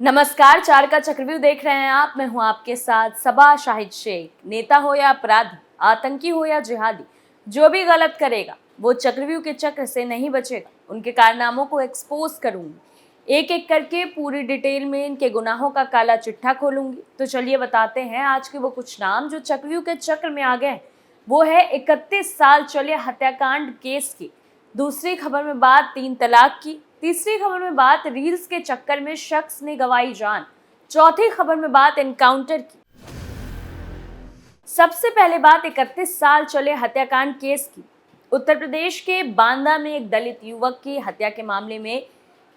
नमस्कार, चार का चक्रव्यूह देख रहे हैं आप। मैं हूं आपके साथ सबा शाहिद शेख। नेता हो या अपराधी, आतंकी हो या जिहादी, जो भी गलत करेगा वो चक्रव्यूह के चक्र से नहीं बचेगा। उनके कारनामों को एक्सपोज करूंगी, एक एक करके पूरी डिटेल में इनके गुनाहों का काला चिट्ठा खोलूंगी। तो चलिए बताते हैं आज के वो कुछ नाम जो चक्रव्यूह के चक्र में आ गए। वो है 31 साल चले हत्याकांड केस की। दूसरी खबर में बात 3 तलाक की। तीसरी खबर में बात रील्स के चक्कर में शख्स ने गंवाई जान। चौथी खबर में बात एनकाउंटर की। सबसे पहले बात 31 साल चले हत्याकांड केस की। उत्तर प्रदेश के बांदा में एक दलित युवक की हत्या के मामले में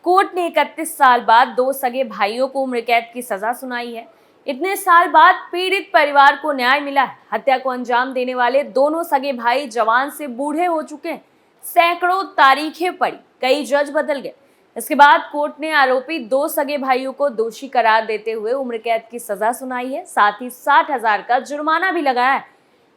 कोर्ट ने 31 साल बाद 2 सगे भाइयों को उम्र कैद की सजा सुनाई है। इतने साल बाद पीड़ित परिवार को न्याय मिला है। हत्या को अंजाम देने वाले दोनों सगे भाई जवान से बूढ़े हो चुके हैं। सैकड़ों तारीखें पड़ी, कई जज बदल गए। इसके बाद कोर्ट ने आरोपी 2 सगे भाइयों को दोषी करार देते हुए उम्र कैद की सजा सुनाई है। साथ ही 60,000 का जुर्माना भी लगाया है।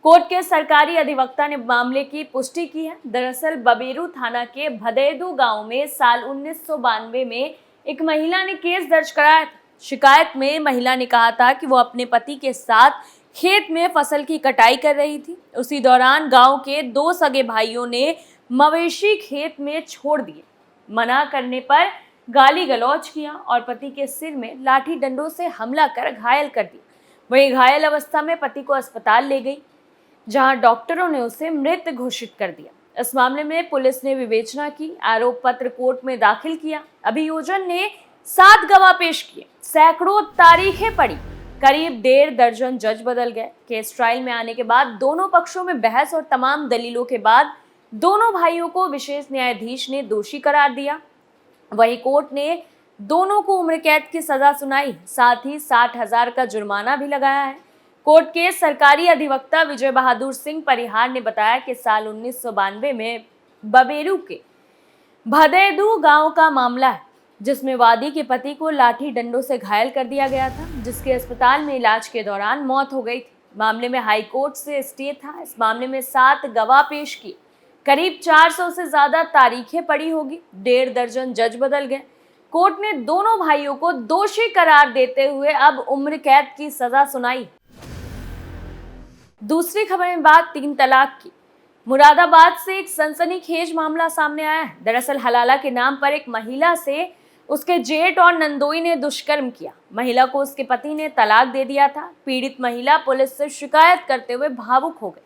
कोर्ट के सरकारी अधिवक्ता ने मामले की पुष्टि की है। दरअसल बबेरू थाना के भदेदू गांव में साल 1992 में एक महिला ने केस दर्ज कराया था। शिकायत में महिला ने कहा था कि वो अपने पति के साथ खेत में फसल की कटाई कर रही थी। उसी दौरान गांव के 2 सगे भाइयों ने मवेशी खेत में छोड़ दिए। मना करने पर गाली गलौज किया और पति के सिर में लाठी डंडों से हमला कर घायल कर दिया। वहीं घायल अवस्था में पति को अस्पताल ले गई, जहां डॉक्टरों ने उसे मृत घोषित कर दिया। इस मामले में पुलिस ने विवेचना की, आरोप पत्र कोर्ट में दाखिल किया। अभियोजन ने 7 गवाह पेश किए, सैकड़ों तारीखें पड़ी, करीब 1.5 दर्जन जज बदल गए। केस ट्रायल में आने के बाद दोनों पक्षों में बहस और तमाम दलीलों के बाद दोनों भाइयों को विशेष न्यायाधीश ने दोषी करार दिया। वहीं कोर्ट ने दोनों को उम्र कैद की सजा सुनाई, साथ ही 60,000 का जुर्माना भी लगाया है। कोर्ट के सरकारी अधिवक्ता विजय बहादुर सिंह परिहार ने बताया कि साल 1992 में बबेरू के भदेदू गांव का मामला है, जिसमें वादी के पति को लाठी डंडों से घायल कर दिया गया था, जिसके अस्पताल में इलाज के दौरान मौत हो गई थी। मामले में हाई कोर्ट से स्टे था। इस मामले में 7 गवाह पेश किए, करीब 400 से ज्यादा तारीखें पड़ी होगी, 1.5 दर्जन जज बदल गए। कोर्ट ने दोनों भाइयों को दोषी करार देते हुए अब उम्र कैद की सजा सुनाई। दूसरी खबर में बात 3 तलाक की। मुरादाबाद से एक सनसनीखेज मामला सामने आया है। दरअसल हलाला के नाम पर एक महिला से उसके जेठ और नंदोई ने दुष्कर्म किया। महिला को उसके पति ने तलाक दे दिया था। पीड़ित महिला पुलिस से शिकायत करते हुए भावुक हो गई।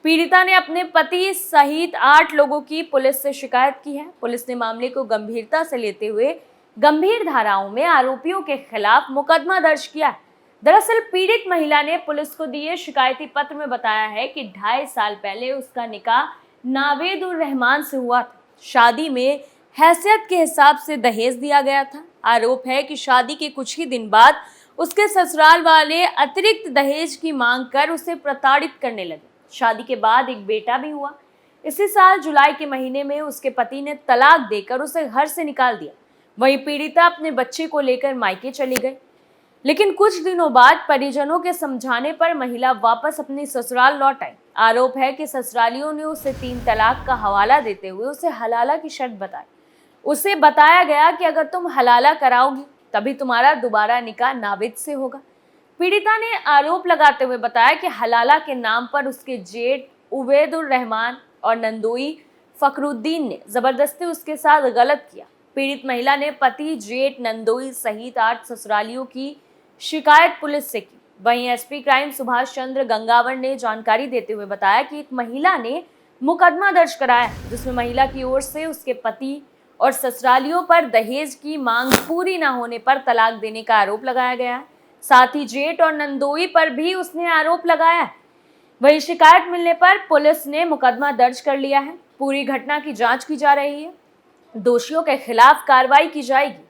पीड़िता ने अपने पति सहित 8 लोगों की पुलिस से शिकायत की है। पुलिस ने मामले को गंभीरता से लेते हुए गंभीर धाराओं में आरोपियों के खिलाफ मुकदमा दर्ज किया है। दरअसल पीड़ित महिला ने पुलिस को दिए शिकायती पत्र में बताया है कि 2.5 साल पहले उसका निकाह नावेद उर रहमान से हुआ था। शादी में हैसियत के हिसाब से दहेज दिया गया था। आरोप है कि शादी के कुछ ही दिन बाद उसके ससुराल वाले अतिरिक्त दहेज की मांग कर उसे प्रताड़ित करने लगे। शादी के बाद एक बेटा भी हुआ। इसी साल जुलाई के महीने में उसके पति ने तलाक देकर उसे घर से निकाल दिया। वहीं पीड़िता अपने बच्चे को लेकर मायके चली गई, लेकिन कुछ दिनों बाद परिजनों के समझाने पर महिला वापस अपने ससुराल लौट आई। आरोप है कि ससुरालियों ने उसे 3 तलाक का हवाला देते हुए उसे हलाला की शर्त बताई। उसे बताया गया कि अगर तुम हलाला कराओगी तभी तुम्हारा दोबारा निकाह नावेद से होगा। पीड़िता ने आरोप लगाते हुए बताया कि हलाला के नाम पर उसके जेठ उबैद उर रहमान और नंदोई फखरुद्दीन ने जबरदस्ती उसके साथ गलत किया। पीड़ित महिला ने पति, जेठ, नंदोई सहित 8 ससुरालियों की शिकायत पुलिस से की। वहीं एसपी क्राइम सुभाष चंद्र गंगावर ने जानकारी देते हुए बताया कि एक महिला ने मुकदमा दर्ज कराया, जिसमें महिला की ओर से उसके पति और ससुरालियों पर दहेज की मांग पूरी न होने पर तलाक देने का आरोप लगाया गया है। साथ ही जेठ और नंदोई पर भी उसने आरोप लगाया है। वहीं शिकायत मिलने पर पुलिस ने मुकदमा दर्ज कर लिया है। पूरी घटना की जांच की जा रही है। दोषियों के खिलाफ कार्रवाई की जाएगी।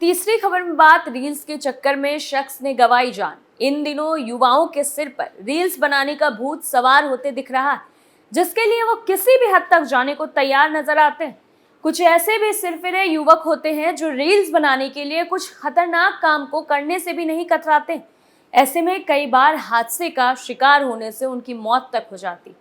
तीसरी खबर में बात रील्स के चक्कर में शख्स ने गंवाई जान। इन दिनों युवाओं के सिर पर रील्स बनाने का भूत सवार होते दिख रहा है, जिसके लिए वो किसी भी हद तक जाने को तैयार नजर आते हैं। कुछ ऐसे भी सिरफिरे युवक होते हैं जो रील्स बनाने के लिए कुछ खतरनाक काम को करने से भी नहीं कतराते। ऐसे में कई बार हादसे का शिकार होने से उनकी मौत तक हो जाती।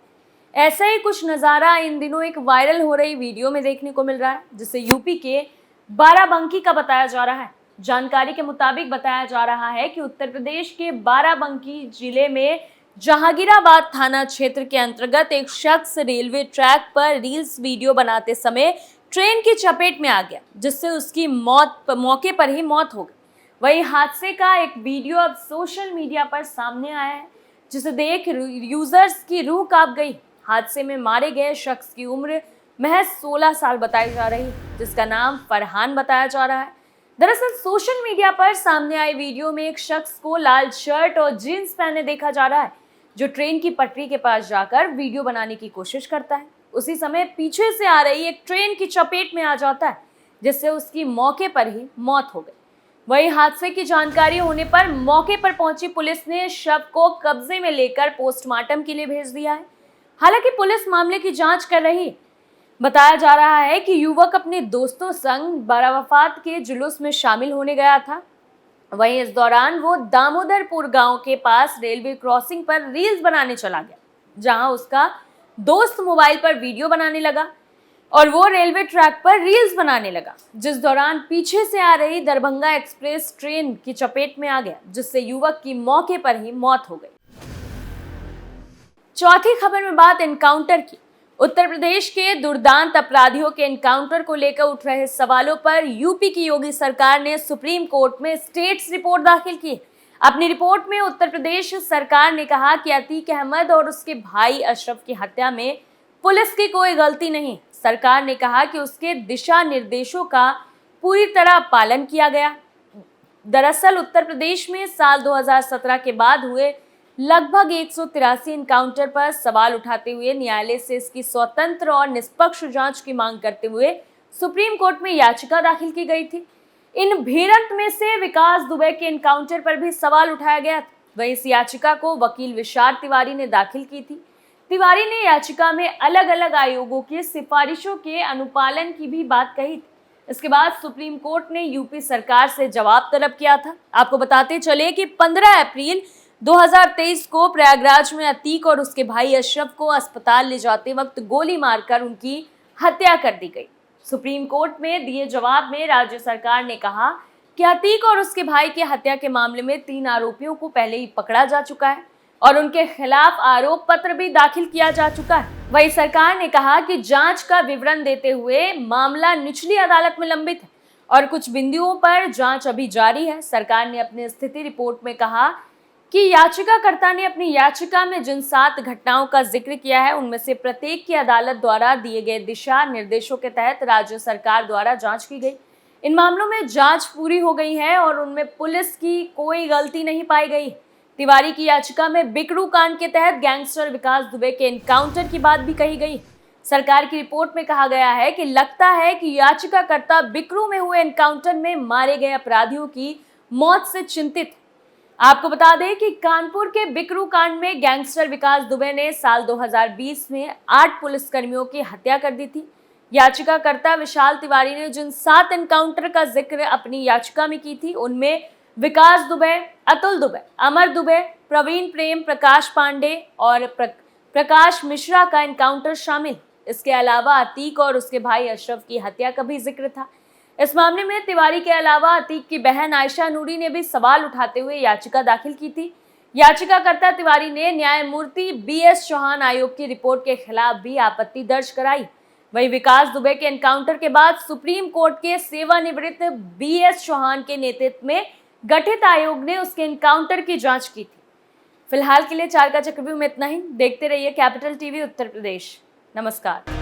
ऐसा ही कुछ नज़ारा इन दिनों एक वायरल हो रही वीडियो में देखने को मिल रहा है, जिसे यूपी के बाराबंकी का बताया जा रहा है। जानकारी के मुताबिक बताया जा रहा है कि उत्तर प्रदेश के बाराबंकी जिले में जहांगीराबाद थाना क्षेत्र के अंतर्गत एक शख्स रेलवे ट्रैक पर रील्स वीडियो बनाते समय ट्रेन की चपेट में आ गया, जिससे उसकी मौके पर ही मौत हो गई। वही हादसे का एक वीडियो अब सोशल मीडिया पर सामने आया है, जिसे देख यूजर्स की रूह कांप गई। हादसे में मारे गए शख्स की उम्र महज 16 साल बताई जा रही है, जिसका नाम फरहान बताया जा रहा है। दरअसल सोशल मीडिया पर सामने आए वीडियो में एक शख्स को लाल शर्ट और जीन्स पहने देखा जा रहा है, जो ट्रेन की पटरी के पास जाकर वीडियो बनाने की कोशिश करता है। उसी समय पीछे से आ रही एक ट्रेन की चपेट में आ जाता है, जिससे उसकी मौके पर ही मौत हो गई। वही हादसे की जानकारी होने पर मौके पर पहुंची पुलिस ने शव को कब्जे में लेकर पोस्टमार्टम के लिए भेज दिया है। हालांकि पुलिस मामले की जांच कर रही है। बताया जा रहा है कि युवक अपने दोस्तों संग बारावफात के जुलूस में शामिल होने गया था। वहीं इस दौरान वो दामोदरपुर गांव के पास रेलवे क्रॉसिंग पर रील्स बनाने चला गया, जहां उसका दोस्त मोबाइल पर वीडियो बनाने लगा और वो रेलवे ट्रैक पर रील्स बनाने लगा, जिस दौरान पीछे से आ रही दरभंगा एक्सप्रेस ट्रेन की चपेट में आ गया, जिससे युवक की मौके पर ही मौत हो गई। चौथी खबर में बात एनकाउंटर की। उत्तर प्रदेश के दुर्दांत अपराधियों के एनकाउंटर को लेकर उठ रहे सवालों पर यूपी की योगी सरकार ने सुप्रीम कोर्ट में स्टेट्स रिपोर्ट दाखिल की। अपनी रिपोर्ट में उत्तर प्रदेश सरकार ने कहा कि अतीक अहमद और उसके भाई अशरफ की हत्या में पुलिस की कोई गलती नहीं। सरकार ने कहा कि उसके दिशा निर्देशों का पूरी तरह पालन किया गया। दरअसल उत्तर प्रदेश में साल 2017 के बाद हुए लगभग 183 एनकाउंटर पर सवाल उठाते हुए न्यायालय से इसकी स्वतंत्र और निष्पक्ष जांच की मांग करते हुए सुप्रीम कोर्ट में याचिका दाखिल की गई थी। इन भीड़ंत में से विकास दुबे के एनकाउंटर पर भी सवाल उठाया गया था। वहीं इस याचिका को वकील विशाल तिवारी ने दाखिल की थी। तिवारी ने याचिका में अलग अलग आयोगों की सिफारिशों के अनुपालन की भी बात कही थी। इसके बाद सुप्रीम कोर्ट ने यूपी सरकार से जवाब तलब किया था। आपको बताते चले कि 15 अप्रैल 2023 को प्रयागराज में अतीक और उसके भाई अशरफ को अस्पताल ले जाते वक्त गोली मारकर उनकी हत्या कर दी गई। सुप्रीम कोर्ट में दिए जवाब में राज्य सरकार ने कहा कि अतीक और उसके भाई की हत्या के मामले में 3 आरोपियों को पहले ही पकड़ा जा चुका है और उनके खिलाफ आरोप पत्र भी दाखिल किया जा चुका है। वहीं सरकार ने कहा कि जांच का विवरण देते हुए मामला निचली अदालत में लंबित है और कुछ बिंदुओं पर जांच अभी जारी है। सरकार ने अपनी स्थिति रिपोर्ट में कहा कि याचिकाकर्ता ने अपनी याचिका में जिन 7 घटनाओं का जिक्र किया है, उनमें से प्रत्येक की अदालत द्वारा दिए गए दिशा निर्देशों के तहत राज्य सरकार द्वारा जांच की गई। इन मामलों में जांच पूरी हो गई है और उनमें पुलिस की कोई गलती नहीं पाई गई। तिवारी की याचिका में बिकरू कांड के तहत गैंगस्टर विकास दुबे के एनकाउंटर की बात भी कही गई। सरकार की रिपोर्ट में कहा गया है कि लगता है कि याचिकाकर्ता बिकरू में हुए एनकाउंटर में मारे गए अपराधियों की मौत से चिंतित। आपको बता दें कि कानपुर के बिकरू कांड में गैंगस्टर विकास दुबे ने साल 2020 में 8 पुलिसकर्मियों की हत्या कर दी थी। याचिकाकर्ता विशाल तिवारी ने जिन 7 एनकाउंटर का जिक्र अपनी याचिका में की थी, उनमें विकास दुबे, अतुल दुबे, अमर दुबे, प्रवीण प्रेम, प्रकाश पांडे और प्रकाश मिश्रा का एनकाउंटर शामिल। इसके अलावा अतीक और उसके भाई अशरफ की हत्या का भी जिक्र था। इस मामले में तिवारी के अलावा अतीक की बहन आयशा नूरी ने भी सवाल उठाते हुए याचिका दाखिल की थी। याचिकाकर्ता तिवारी ने न्यायमूर्ति BS चौहान आयोग की रिपोर्ट के खिलाफ भी आपत्ति दर्ज कराई। वहीं विकास दुबे के एनकाउंटर के बाद सुप्रीम कोर्ट के सेवानिवृत्त BS चौहान के नेतृत्व में गठित आयोग ने उसके एनकाउंटर की जांच की थी। फिलहाल के लिए 4 का चक्रव्यूह में इतना ही। देखते रहिए कैपिटल टीवी उत्तर प्रदेश। नमस्कार।